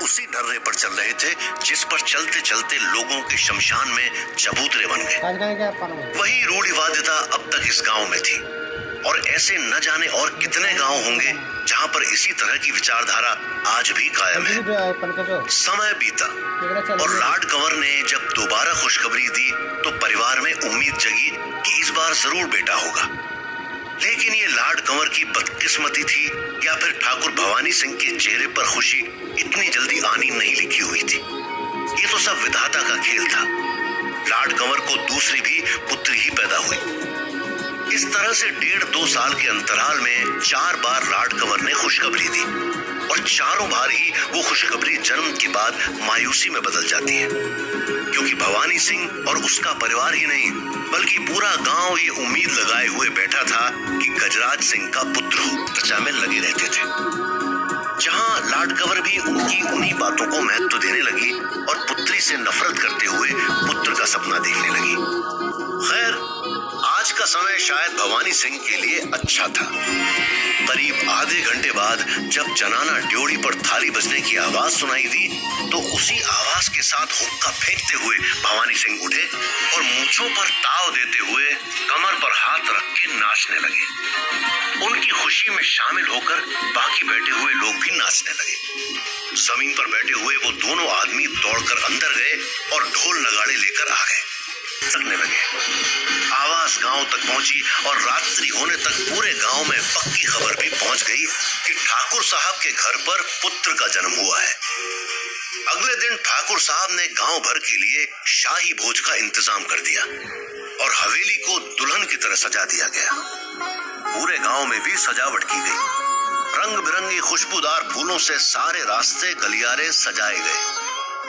उसी ढर्रे पर चल रहे थे जिस पर चलते चलते लोगों के शमशान में चबूतरे बन गए। वही रूढ़िवादिता अब तक इस गांव में थी और ऐसे न जाने और कितने गांव होंगे जहां पर इसी तरह की विचारधारा आज भी कायम है। समय बीता और लॉर्ड कंवर ने जब दोबारा खुशखबरी दी तो परिवार में उम्मीद जगी कि इस बार जरूर बेटा होगा। लेकिन ये लॉर्ड कंवर की बदकिस्मती थी या फिर ठाकुर भवानी सिंह के चेहरे पर खुशी इतनी जल्दी आनी नहीं लिखी हुई थी। ये तो सब विधाता का खेल था। लॉर्ड कंवर को दूसरी भी पुत्री ही पैदा हुई। इस तरह से 1.5-2 साल के अंतराल में 4 बार लॉर्ड कंवर ने खुशखबरी दी और चारों बार ही वो खुशखबरी जन्म के बाद मायूसी में बदल जाती है, क्योंकि भवानी सिंह और उसका परिवार ही नहीं बल्कि पूरा गांव ये उम्मीद लगाए हुए बैठा था कि गजराज सिंह का पुत्र हो। चर्चा में लगे रहते थे। जहां लॉर्ड कंवर भी उनकी उन्हीं बातों को महत्व देने लगी और पुत्री से नफरत करते हुए पुत्र का सपना देखने लगी। खैर, आज का समय शायद भवानी सिंह के लिए अच्छा था। करीब आधे घंटे बाद जब जनाना ड्योढ़ी पर थाली बजने की आवाज सुनाई दी तो उसी आवाज के साथ हुक्का फेंकते हुए भवानी सिंह उठे और मूंछों पर ताव देते हुए कमर पर हाथ रख के नाचने लगे। उनकी खुशी में शामिल होकर बाकी बैठे हुए लोग भी नाचने लगे। जमीन पर बैठे हुए वो दोनों आदमी दौड़कर अंदर गए और ढोल नगाड़े लेकर आ गए। लगने लगे। आवाज गांव तक पहुंची और रात्रि होने तक पूरे गांव में पक्की खबर भी पहुंच गई कि ठाकुर साहब के घर पर पुत्र का जन्म हुआ है। अगले दिन ठाकुर साहब ने गांव भर के लिए शाही भोज का इंतजाम कर दिया और हवेली को दुल्हन की तरह सजा दिया गया। पूरे गांव में भी सजावट की गई। रंग बिरंगी खुशबूदार फूलों से सारे रास्ते गलियारे सजाए गए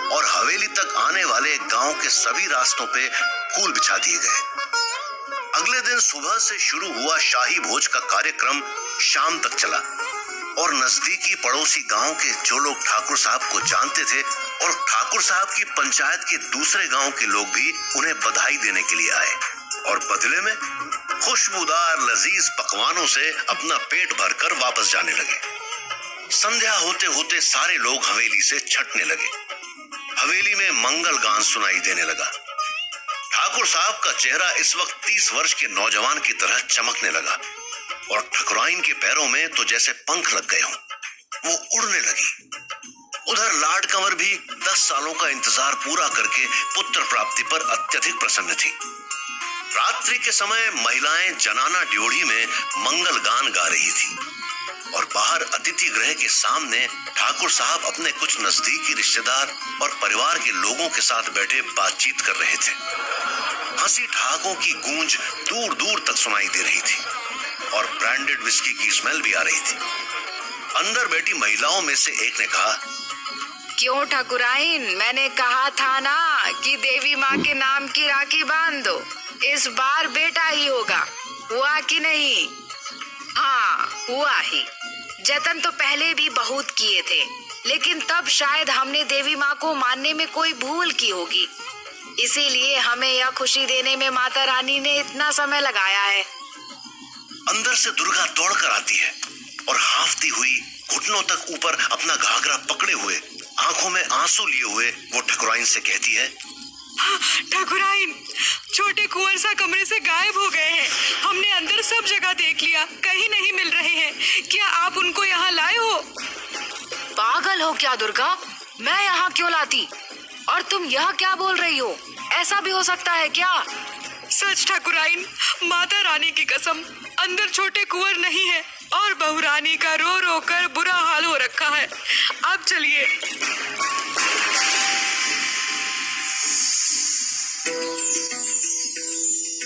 और हवेली तक आने वाले गांव के सभी रास्तों पे फूल बिछा दिए गए। अगले दिन सुबह से शुरू हुआ शाही भोज का कार्यक्रम शाम तक चला और नजदीकी पड़ोसी गांव के जो लोग ठाकुर साहब को जानते थे और ठाकुर साहब की पंचायत के दूसरे गांव के लोग भी उन्हें बधाई देने के लिए आए और बदले में खुशबूदार लजीज पकवानों से अपना पेट भरकर वापस जाने लगे। संध्या होते होते सारे लोग हवेली से छटने लगे। हवेली में मंगल गान सुनाई देने लगा। ठाकुर साहब का चेहरा इस वक्त 30 वर्ष के नौजवान की तरह चमकने लगा और ठकुराइन के पैरों में तो जैसे पंख लग गए हों। वो उड़ने लगी। उधर लॉर्ड कंवर भी 10 सालों का इंतजार पूरा करके पुत्र प्राप्ति पर अत्यधिक प्रसन्न थी। रात्रि के समय महिलाएं जनाना ड्योढ़ी में मंगल गान गा रही थी और बाहर अतिथि गृह के सामने ठाकुर साहब अपने कुछ नजदीकी रिश्तेदार और परिवार के लोगों के साथ बैठे बातचीत कर रहे थे। हंसी ठहाकों की गूंज दूर दूर तक सुनाई दे रही थी और ब्रांडेड विस्की की स्मेल भी आ रही थी। अंदर बैठी महिलाओं में से एक ने कहा, क्यों ठाकुराइन, मैंने कहा था ना कि देवी माँ के नाम की राखी बांध दो। इस बार बेटा ही होगा। हुआ कि नहीं? हाँ, हुआ ही। जतन तो पहले भी बहुत किए थे, लेकिन तब शायद हमने देवी माँ को मानने में कोई भूल की होगी। इसीलिए हमें यह खुशी देने में माता रानी ने इतना समय लगाया है। अंदर से दुर्गा दौड़कर आती है और हाफती हुई घुटनों तक ऊपर अपना घाघरा पकड़े हुए, आंखों में आंसू लिए हुए वो ठकुराइन से कहती है, ठाकुराइन, छोटे कुंवर सा कमरे से गायब हो गए हैं। हमने अंदर सब जगह देख लिया, कहीं नहीं मिल रहे हैं। क्या आप उनको यहाँ लाए हो? पागल हो क्या दुर्गा? मैं यहाँ क्यों लाती? और तुम यह क्या बोल रही हो? ऐसा भी हो सकता है क्या? सच ठाकुराइन, माता रानी की कसम, अंदर छोटे कुंवर नहीं है और बहुरानी का रो रो कर बुरा हाल हो रखा है। अब चलिए।